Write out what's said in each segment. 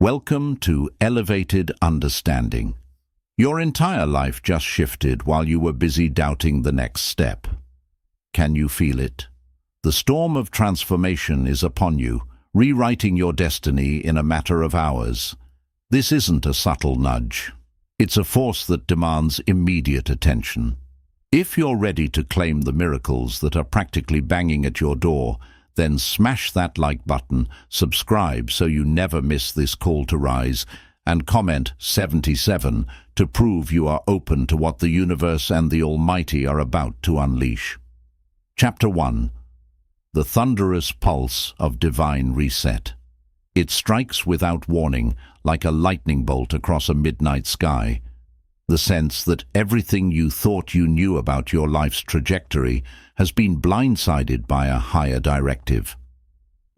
Welcome to Elevated Understanding. Your entire life just shifted while you were busy doubting the next step. Can you feel it? The storm of transformation is upon you, rewriting your destiny in a matter of hours. This isn't a subtle nudge. It's a force that demands immediate attention. If you're ready to claim the miracles that are practically banging at your door, then smash that like button, subscribe so you never miss this call to rise, and comment 77 to prove you are open to what the universe and the Almighty are about to unleash. Chapter 1. The Thunderous Pulse of Divine Reset. It strikes without warning, like a lightning bolt across a midnight sky. The sense that everything you thought you knew about your life's trajectory has been blindsided by a higher directive.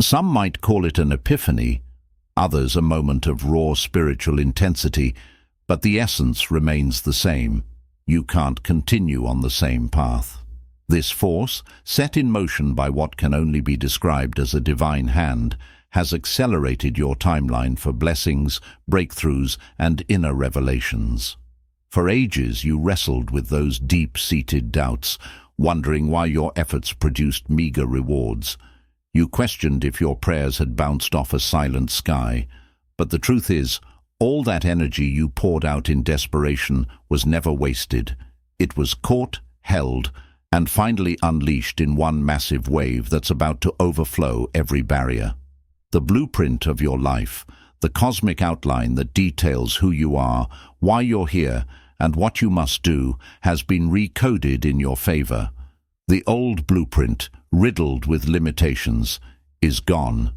Some might call it an epiphany, others a moment of raw spiritual intensity, but the essence remains the same. You can't continue on the same path. This force, set in motion by what can only be described as a divine hand, has accelerated your timeline for blessings, breakthroughs, and inner revelations. For ages you wrestled with those deep-seated doubts, wondering why your efforts produced meager rewards. You questioned if your prayers had bounced off a silent sky. But the truth is, all that energy you poured out in desperation was never wasted. It was caught, held, and finally unleashed in one massive wave that's about to overflow every barrier. The blueprint of your life, the cosmic outline that details who you are, why you're here, and what you must do, has been recoded in your favor. The old blueprint, riddled with limitations, is gone.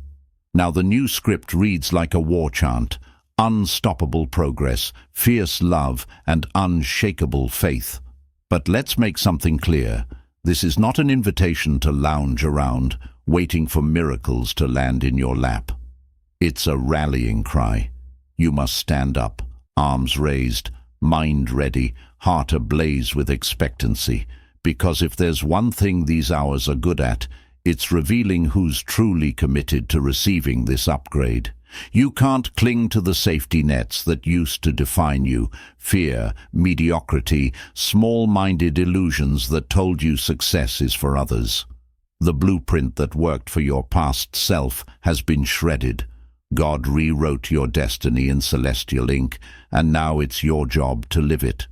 Now the new script reads like a war chant: unstoppable progress, fierce love, and unshakable faith. But let's make something clear. This is not an invitation to lounge around, waiting for miracles to land in your lap. It's a rallying cry. You must stand up, arms raised, mind ready, heart ablaze with expectancy, because if there's one thing these hours are good at, it's revealing who's truly committed to receiving this upgrade. You can't cling to the safety nets that used to define you: fear, mediocrity, small-minded illusions that told you success is for others. The blueprint that worked for your past self has been shredded. God rewrote your destiny in celestial ink, and now it's your job to live it.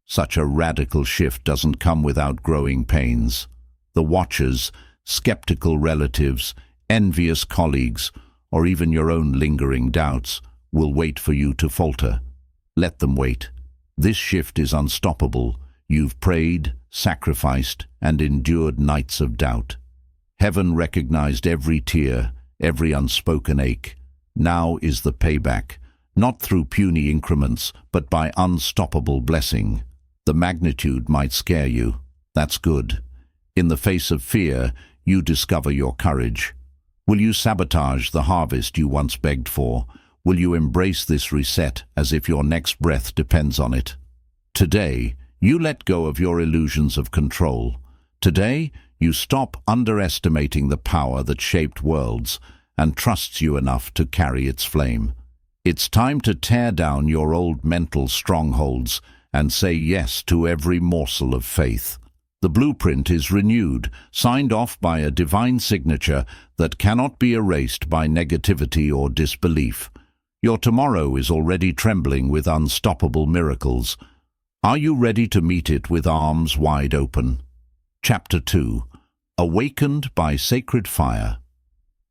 Such a radical shift doesn't come without growing pains. The watchers, skeptical relatives, envious colleagues, or even your own lingering doubts will wait for you to falter. Let them wait. This shift is unstoppable. You've prayed, sacrificed, and endured nights of doubt. Heaven recognized every tear, every unspoken ache. Now is the payback, not through puny increments, but by unstoppable blessing. The magnitude might scare you. That's good. In the face of fear, you discover your courage. Will you sabotage the harvest you once begged for? Will you embrace this reset as if your next breath depends on it? Today, you let go of your illusions of control. Today, you stop underestimating the power that shaped worlds and trusts you enough to carry its flame. It's time to tear down your old mental strongholds and say yes to every morsel of faith. The blueprint is renewed, signed off by a divine signature that cannot be erased by negativity or disbelief. Your tomorrow is already trembling with unstoppable miracles. Are you ready to meet it with arms wide open? Chapter 2. Awakened by Sacred Fire.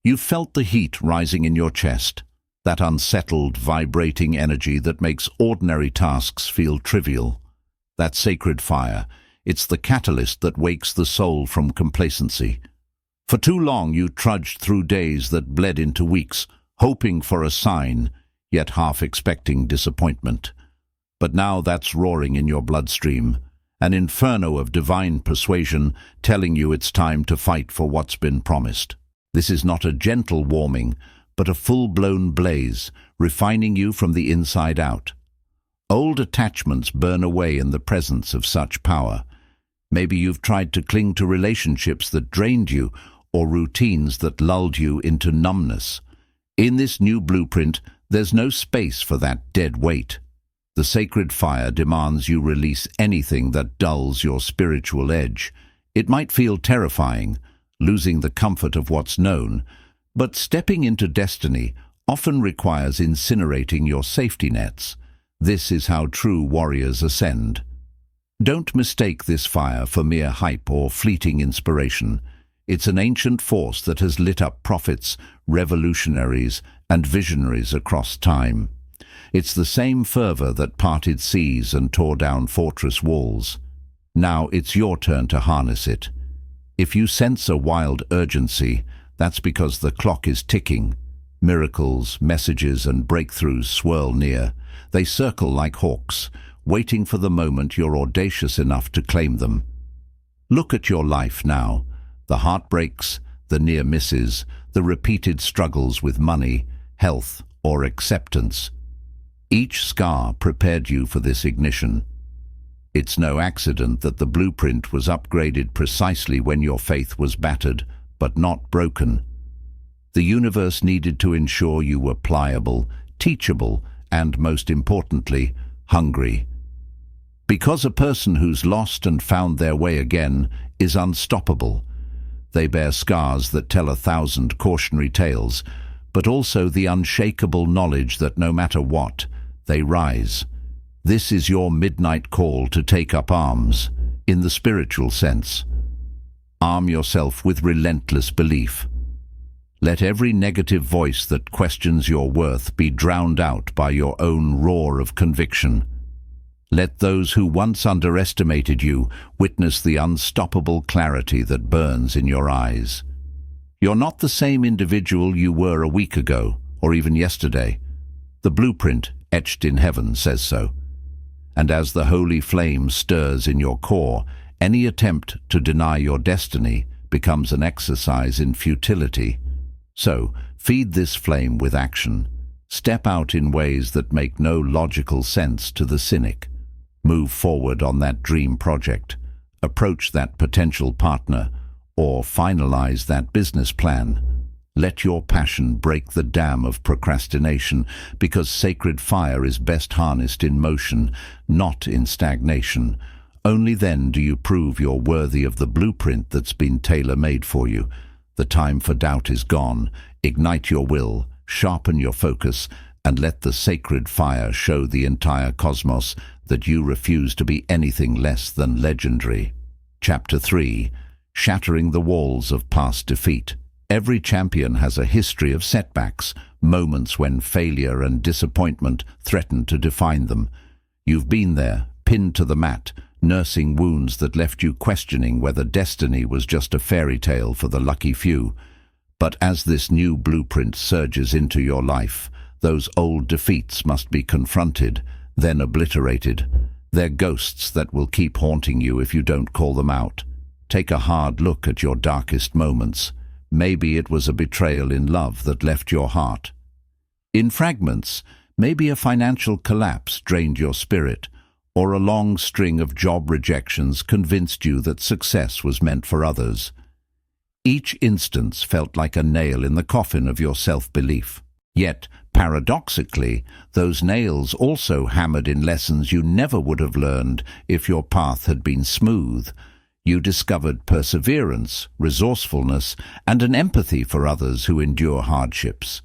You felt the heat rising in your chest, that unsettled, vibrating energy that makes ordinary tasks feel trivial. That sacred fire, it's the catalyst that wakes the soul from complacency. For too long you trudged through days that bled into weeks, hoping for a sign, yet half expecting disappointment. But now that's roaring in your bloodstream, an inferno of divine persuasion telling you it's time to fight for what's been promised. This is not a gentle warming, but a full-blown blaze, refining you from the inside out. Old attachments burn away in the presence of such power. Maybe you've tried to cling to relationships that drained you, or routines that lulled you into numbness. In this new blueprint, There's no space for that dead weight. The sacred fire demands you release anything that dulls your spiritual edge. It might feel terrifying, losing the comfort of what's known, but stepping into destiny often requires incinerating your safety nets. This is how true warriors ascend. Don't mistake this fire for mere hype or fleeting inspiration. It's an ancient force that has lit up prophets, revolutionaries, and visionaries across time. It's the same fervor that parted seas and tore down fortress walls. Now it's your turn to harness it. If you sense a wild urgency, that's because the clock is ticking. Miracles, messages, and breakthroughs swirl near. They circle like hawks, waiting for the moment you're audacious enough to claim them. Look at your life now. The heartbreaks, the near misses, the repeated struggles with money, health, or acceptance. Each scar prepared you for this ignition. It's no accident that the blueprint was upgraded precisely when your faith was battered, but not broken. The universe needed to ensure you were pliable, teachable, and most importantly, hungry. Because a person who's lost and found their way again is unstoppable. They bear scars that tell 1,000 cautionary tales, but also the unshakable knowledge that no matter what, they rise. This is your midnight call to take up arms, in the spiritual sense. Arm yourself with relentless belief. Let every negative voice that questions your worth be drowned out by your own roar of conviction. Let those who once underestimated you witness the unstoppable clarity that burns in your eyes. You're not the same individual you were a week ago, or even yesterday. The blueprint, etched in heaven, says so. And as the holy flame stirs in your core, any attempt to deny your destiny becomes an exercise in futility. So, feed this flame with action. Step out in ways that make no logical sense to the cynic. Move forward on that dream project. Approach that potential partner, or finalize that business plan. Let your passion break the dam of procrastination, because sacred fire is best harnessed in motion, not in stagnation. Only then do you prove you're worthy of the blueprint that's been tailor-made for you. The time for doubt is gone. Ignite your will, sharpen your focus, and let the sacred fire show the entire cosmos that you refuse to be anything less than legendary. Chapter 3. Shattering the walls of past defeat. Every champion has a history of setbacks, moments when failure and disappointment threaten to define them. You've been there, pinned to the mat, nursing wounds that left you questioning whether destiny was just a fairy tale for the lucky few. But as this new blueprint surges into your life, those old defeats must be confronted, then obliterated. They're ghosts that will keep haunting you if you don't call them out. Take a hard look at your darkest moments. Maybe it was a betrayal in love that left your heart. In fragments, maybe a financial collapse drained your spirit, or a long string of job rejections convinced you that success was meant for others. Each instance felt like a nail in the coffin of your self-belief. Yet, paradoxically, those nails also hammered in lessons you never would have learned if your path had been smooth. You discovered perseverance, resourcefulness, and an empathy for others who endure hardships.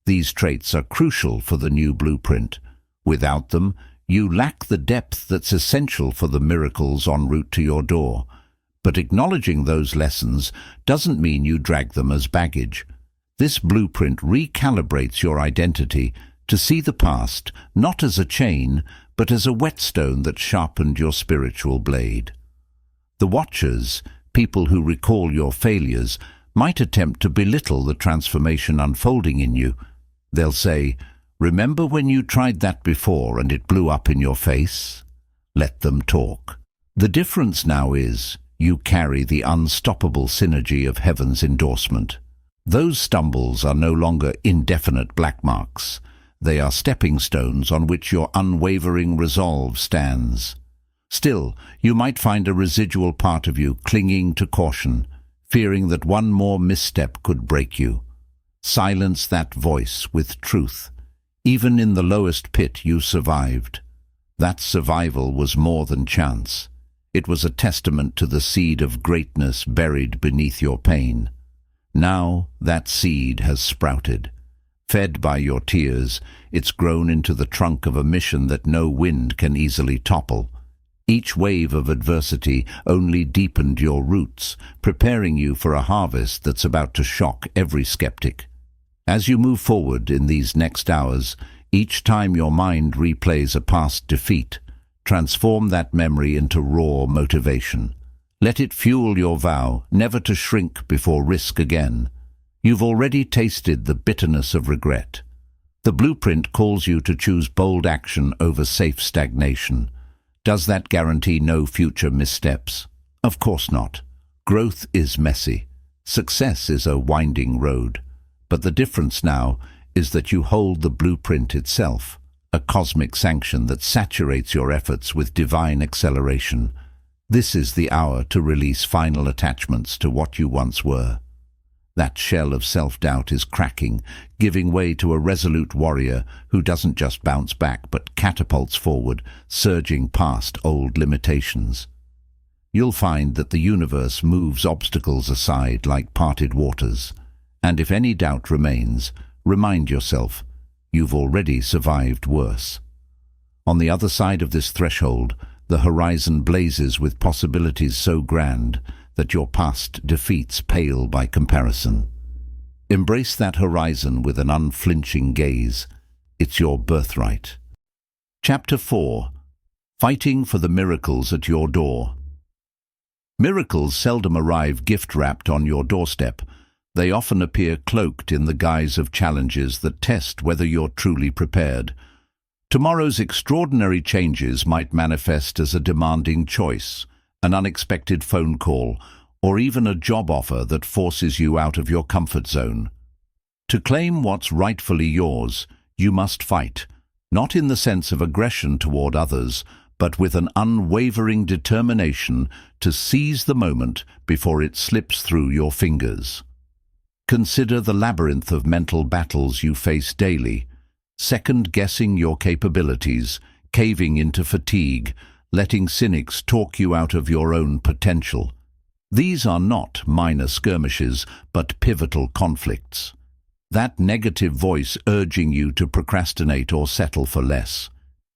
These traits are crucial for the new blueprint. Without them, you lack the depth that's essential for the miracles en route to your door. But acknowledging those lessons doesn't mean you drag them as baggage. This blueprint recalibrates your identity to see the past not as a chain, but as a whetstone that sharpened your spiritual blade. The watchers, people who recall your failures, might attempt to belittle the transformation unfolding in you. They'll say, "Remember when you tried that before and it blew up in your face?" Let them talk. The difference now is you carry the unstoppable synergy of heaven's endorsement. Those stumbles are no longer indefinite black marks. They are stepping stones on which your unwavering resolve stands. Still, you might find a residual part of you clinging to caution, fearing that one more misstep could break you. Silence that voice with truth. Even in the lowest pit you survived. That survival was more than chance. It was a testament to the seed of greatness buried beneath your pain. Now that seed has sprouted. Fed by your tears, it's grown into the trunk of a mission that no wind can easily topple. Each wave of adversity only deepened your roots, preparing you for a harvest that's about to shock every skeptic. As you move forward in these next hours, each time your mind replays a past defeat, transform that memory into raw motivation. Let it fuel your vow never to shrink before risk again. You've already tasted the bitterness of regret. The blueprint calls you to choose bold action over safe stagnation. Does that guarantee no future missteps? Of course not. Growth is messy. Success is a winding road. But the difference now is that you hold the blueprint itself, a cosmic sanction that saturates your efforts with divine acceleration. This is the hour to release final attachments to what you once were. That shell of self-doubt is cracking, giving way to a resolute warrior who doesn't just bounce back but catapults forward, surging past old limitations. You'll find that the universe moves obstacles aside like parted waters. And if any doubt remains, remind yourself, you've already survived worse. On the other side of this threshold, the horizon blazes with possibilities so grand that your past defeats pale by comparison. Embrace that horizon with an unflinching gaze. It's your birthright. Chapter 4. Fighting for the miracles at your door. Miracles seldom arrive gift-wrapped on your doorstep. They often appear cloaked in the guise of challenges that test whether you're truly prepared. Tomorrow's extraordinary changes might manifest as a demanding choice, an unexpected phone call, or even a job offer that forces you out of your comfort zone. To claim what's rightfully yours, you must fight, not in the sense of aggression toward others, but with an unwavering determination to seize the moment before it slips through your fingers. Consider the labyrinth of mental battles you face daily, second-guessing your capabilities, caving into fatigue, letting cynics talk you out of your own potential. These are not minor skirmishes, but pivotal conflicts. That negative voice urging you to procrastinate or settle for less.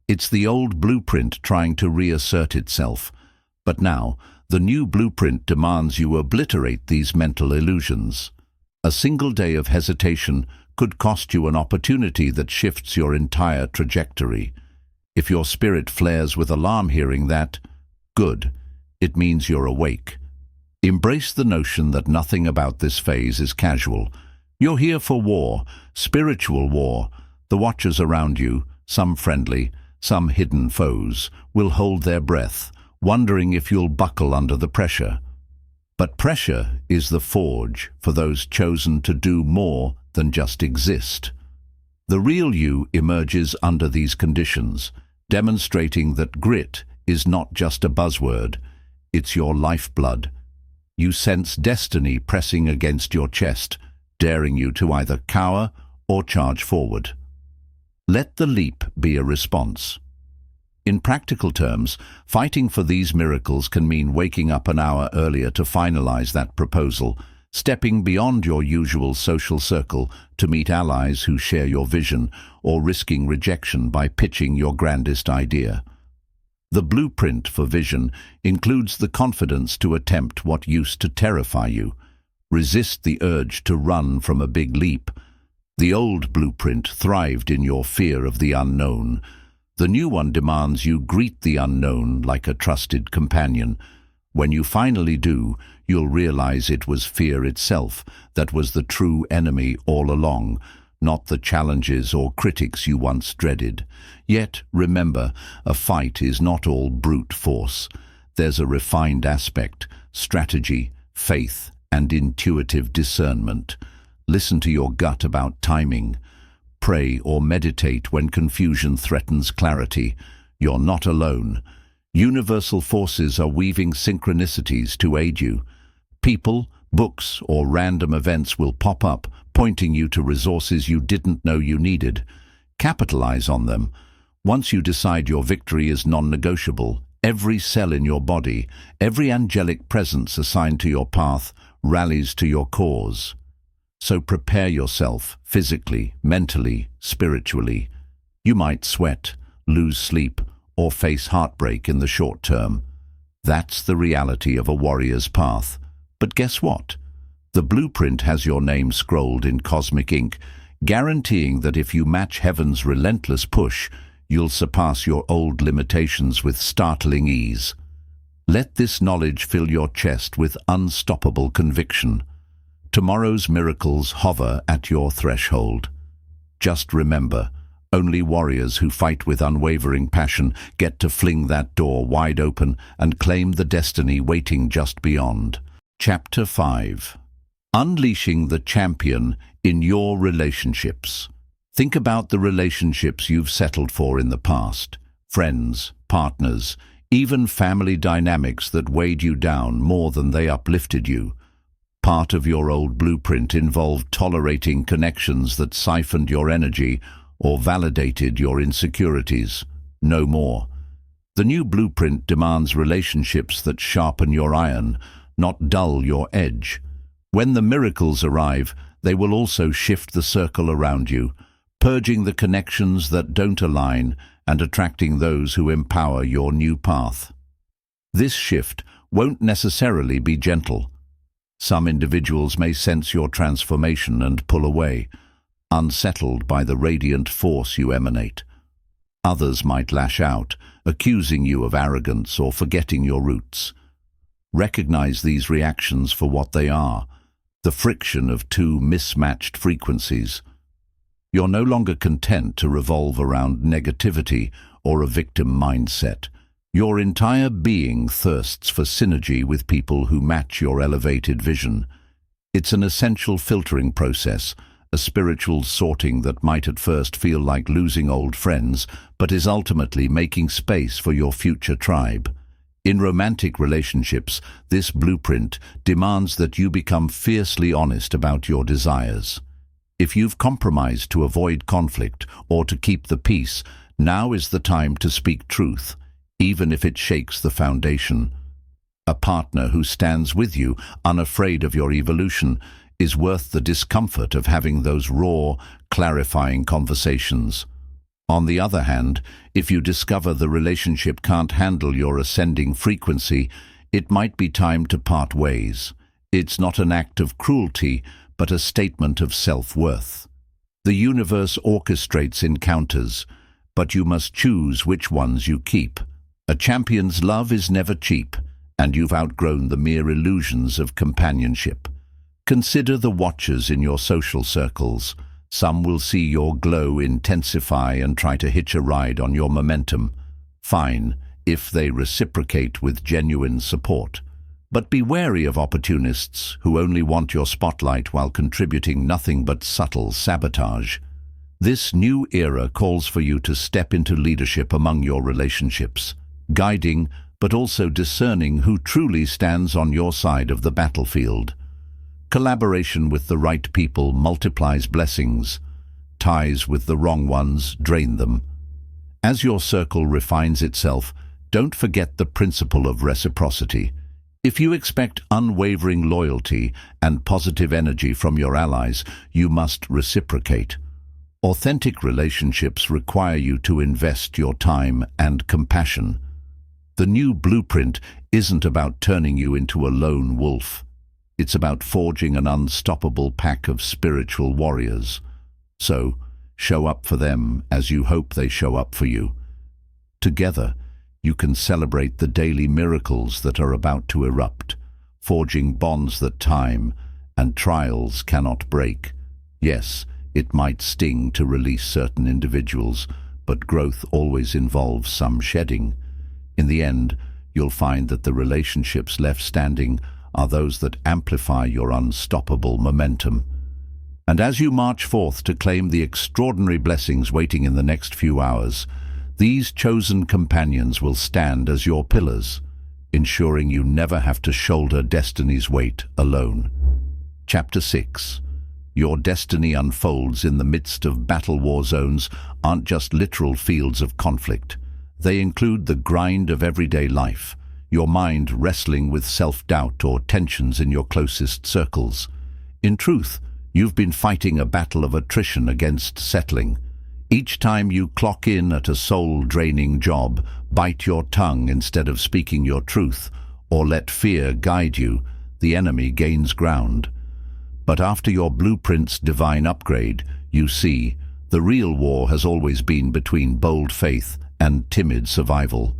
It's the old blueprint trying to reassert itself. But now, the new blueprint demands you obliterate these mental illusions. A single day of hesitation could cost you an opportunity that shifts your entire trajectory. If your spirit flares with alarm hearing that, good, it means you're awake. Embrace the notion that nothing about this phase is casual. You're here for war, spiritual war. The watchers around you, some friendly, some hidden foes, will hold their breath, wondering if you'll buckle under the pressure. But pressure is the forge for those chosen to do more than just exist. The real you emerges under these conditions, demonstrating that grit is not just a buzzword, it's your lifeblood. You sense destiny pressing against your chest, daring you to either cower or charge forward. Let the leap be a response. In practical terms, fighting for these miracles can mean waking up an hour earlier to finalize that proposal, stepping beyond your usual social circle to meet allies who share your vision, or risking rejection by pitching your grandest idea. The blueprint for vision includes the confidence to attempt what used to terrify you. Resist the urge to run from a big leap. The old blueprint thrived in your fear of the unknown. The new one demands you greet the unknown like a trusted companion. When you finally do, you'll realize it was fear itself that was the true enemy all along, not the challenges or critics you once dreaded. Yet, remember, a fight is not all brute force. There's a refined aspect, strategy, faith, and intuitive discernment. Listen to your gut about timing. Pray or meditate when confusion threatens clarity. You're not alone. Universal forces are weaving synchronicities to aid you. People, books, or random events will pop up, pointing you to resources you didn't know you needed. Capitalize on them. Once you decide your victory is non-negotiable, every cell in your body, every angelic presence assigned to your path, rallies to your cause. So prepare yourself, physically, mentally, spiritually. You might sweat, lose sleep, or face heartbreak in the short term. That's the reality of a warrior's path. But guess what? The blueprint has your name scrolled in cosmic ink, guaranteeing that if you match heaven's relentless push, you'll surpass your old limitations with startling ease. Let this knowledge fill your chest with unstoppable conviction. Tomorrow's miracles hover at your threshold. Just remember, only warriors who fight with unwavering passion get to fling that door wide open and claim the destiny waiting just beyond. Chapter 5. Unleashing the champion in your relationships. Think about the relationships you've settled for in the past. Friends, partners, even family dynamics that weighed you down more than they uplifted you. Part of your old blueprint involved tolerating connections that siphoned your energy or validated your insecurities. No more. The new blueprint demands relationships that sharpen your iron, not dull your edge. When the miracles arrive, they will also shift the circle around you, purging the connections that don't align and attracting those who empower your new path. This shift won't necessarily be gentle. Some individuals may sense your transformation and pull away, unsettled by the radiant force you emanate. Others might lash out, accusing you of arrogance or forgetting your roots. Recognize these reactions for what they are, the friction of two mismatched frequencies. You're no longer content to revolve around negativity or a victim mindset. Your entire being thirsts for synergy with people who match your elevated vision. It's an essential filtering process, a spiritual sorting that might at first feel like losing old friends, but is ultimately making space for your future tribe. In romantic relationships, this blueprint demands that you become fiercely honest about your desires. If you've compromised to avoid conflict or to keep the peace, now is the time to speak truth, even if it shakes the foundation. A partner who stands with you, unafraid of your evolution, is worth the discomfort of having those raw, clarifying conversations. On the other hand, if you discover the relationship can't handle your ascending frequency, it might be time to part ways. It's not an act of cruelty, but a statement of self-worth. The universe orchestrates encounters, but you must choose which ones you keep. A champion's love is never cheap, and you've outgrown the mere illusions of companionship. Consider the watchers in your social circles. Some will see your glow intensify and try to hitch a ride on your momentum. Fine, if they reciprocate with genuine support. But be wary of opportunists who only want your spotlight while contributing nothing but subtle sabotage. This new era calls for you to step into leadership among your relationships, guiding but also discerning who truly stands on your side of the battlefield. Collaboration with the right people multiplies blessings. Ties with the wrong ones drain them. As your circle refines itself, don't forget the principle of reciprocity. If you expect unwavering loyalty and positive energy from your allies, you must reciprocate. Authentic relationships require you to invest your time and compassion. The new blueprint isn't about turning you into a lone wolf. It's about forging an unstoppable pack of spiritual warriors. So, show up for them as you hope they show up for you. Together, you can celebrate the daily miracles that are about to erupt, forging bonds that time and trials cannot break. Yes, it might sting to release certain individuals, but growth always involves some shedding. In the end, you'll find that the relationships left standing are those that amplify your unstoppable momentum. And as you march forth to claim the extraordinary blessings waiting in the next few hours, these chosen companions will stand as your pillars, ensuring you never have to shoulder destiny's weight alone. Chapter 6. Your destiny unfolds in the midst of battle. War zones aren't just literal fields of conflict. They include the grind of everyday life, your mind wrestling with self-doubt or tensions in your closest circles. In truth, you've been fighting a battle of attrition against settling. Each time you clock in at a soul-draining job, bite your tongue instead of speaking your truth, or let fear guide you, the enemy gains ground. But after your blueprint's divine upgrade, you see, the real war has always been between bold faith and timid survival.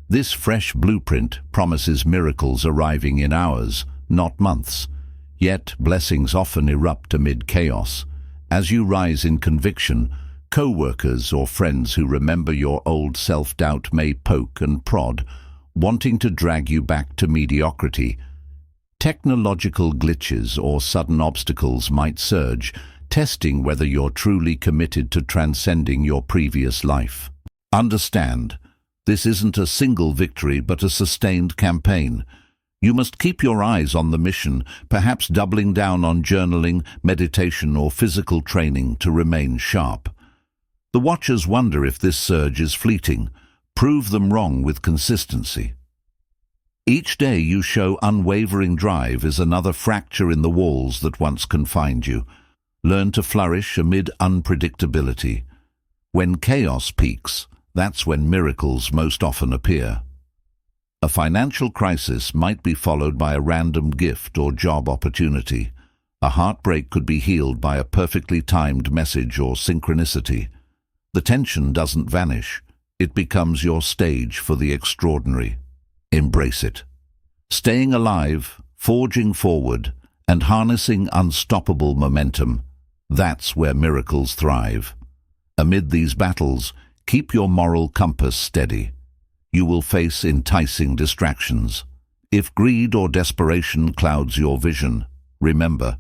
This fresh blueprint promises miracles arriving in hours, not months. Yet blessings often erupt amid chaos. As you rise in conviction, co-workers or friends who remember your old self-doubt may poke and prod, wanting to drag you back to mediocrity. Technological glitches or sudden obstacles might surge, testing whether you're truly committed to transcending your previous life. Understand, this isn't a single victory but a sustained campaign. You must keep your eyes on the mission, perhaps doubling down on journaling, meditation, or physical training to remain sharp. The watchers wonder if this surge is fleeting. Prove them wrong with consistency. Each day you show unwavering drive is another fracture in the walls that once confined you. Learn to flourish amid unpredictability. When chaos peaks, that's when miracles most often appear. A financial crisis might be followed by a random gift or job opportunity. A heartbreak could be healed by a perfectly timed message or synchronicity. The tension doesn't vanish. It becomes your stage for the extraordinary. Embrace it. Staying alive, forging forward, and harnessing unstoppable momentum, that's where miracles thrive. Amid these battles, keep your moral compass steady. You will face enticing distractions. If greed or desperation clouds your vision, remember,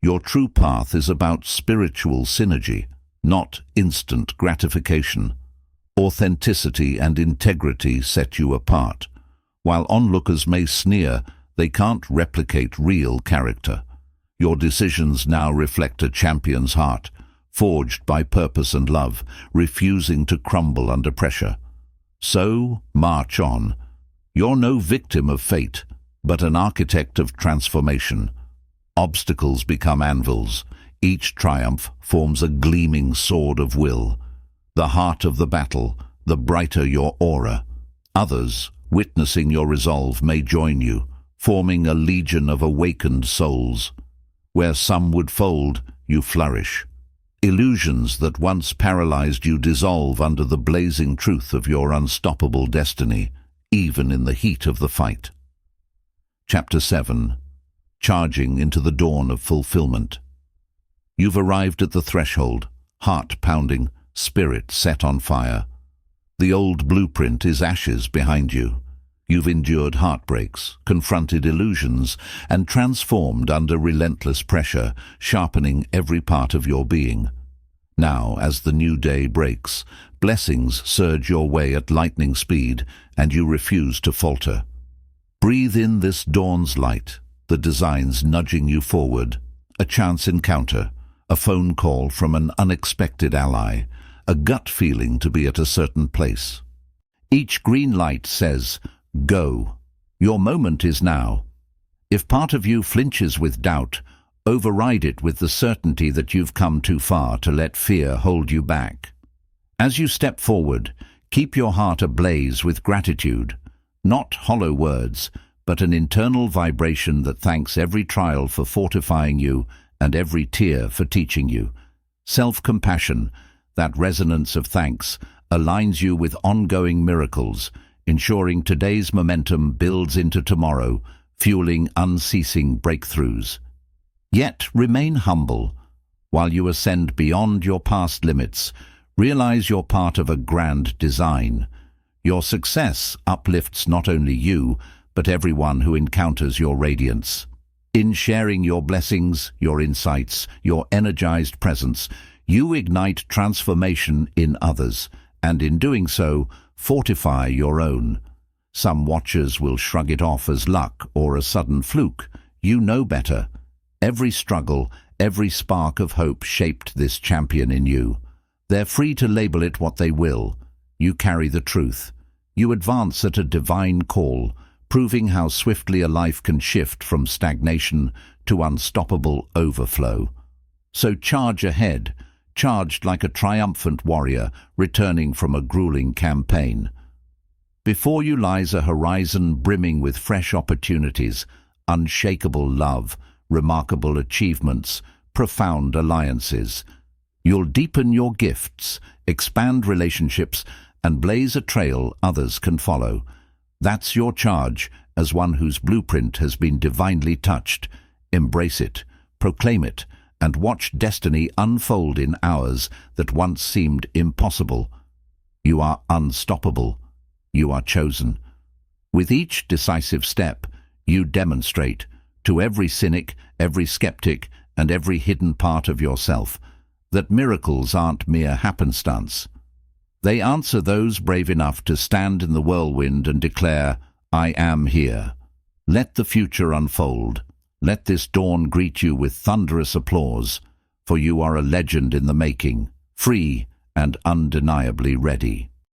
your true path is about spiritual synergy, not instant gratification. Authenticity and integrity set you apart. While onlookers may sneer, they can't replicate real character. Your decisions now reflect a champion's heart, forged by purpose and love, refusing to crumble under pressure. So, march on. You're no victim of fate, but an architect of transformation. Obstacles become anvils. Each triumph forms a gleaming sword of will. The heart of the battle, the brighter your aura. Others, witnessing your resolve, may join you, forming a legion of awakened souls. Where some would fold, you flourish. Illusions that once paralyzed you dissolve under the blazing truth of your unstoppable destiny, even in the heat of the fight. Chapter 7. Charging into the dawn of fulfillment. You've arrived at the threshold, heart pounding, spirit set on fire. The old blueprint is ashes behind you. You've endured heartbreaks, confronted illusions, and transformed under relentless pressure, sharpening every part of your being. Now, as the new day breaks, blessings surge your way at lightning speed, and you refuse to falter. Breathe in this dawn's light, the designs nudging you forward. A chance encounter, a phone call from an unexpected ally, a gut feeling to be at a certain place. Each green light says, go. Your moment is now. If part of you flinches with doubt, override it with the certainty that you've come too far to let fear hold you back. As you step forward, keep your heart ablaze with gratitude, not hollow words, but an internal vibration that thanks every trial for fortifying you and every tear for teaching you. Self-compassion, that resonance of thanks, aligns you with ongoing miracles, ensuring today's momentum builds into tomorrow, fueling unceasing breakthroughs. Yet remain humble. While you ascend beyond your past limits, realize you're part of a grand design. Your success uplifts not only you, but everyone who encounters your radiance. In sharing your blessings, your insights, your energized presence, you ignite transformation in others, and in doing so, fortify your own. Some watchers will shrug it off as luck or a sudden fluke. You know better. Every struggle, Every spark of hope shaped this champion in you. They're free to label it what they will. You carry the truth. You advance at a divine call, proving how swiftly a life can shift from stagnation to unstoppable overflow. So charge ahead, charged like a triumphant warrior returning from a grueling campaign. Before you lies a horizon brimming with fresh opportunities, unshakable love, remarkable achievements, profound alliances. You'll deepen your gifts, expand relationships, and blaze a trail others can follow. That's your charge as one whose blueprint has been divinely touched. Embrace it, proclaim it, and watch destiny unfold in hours that once seemed impossible. You are unstoppable. You are chosen. With each decisive step, you demonstrate to every cynic, every skeptic, and every hidden part of yourself that miracles aren't mere happenstance. They answer those brave enough to stand in the whirlwind and declare, "I am here." Let the future unfold. Let this dawn greet you with thunderous applause, for you are a legend in the making, free and undeniably ready.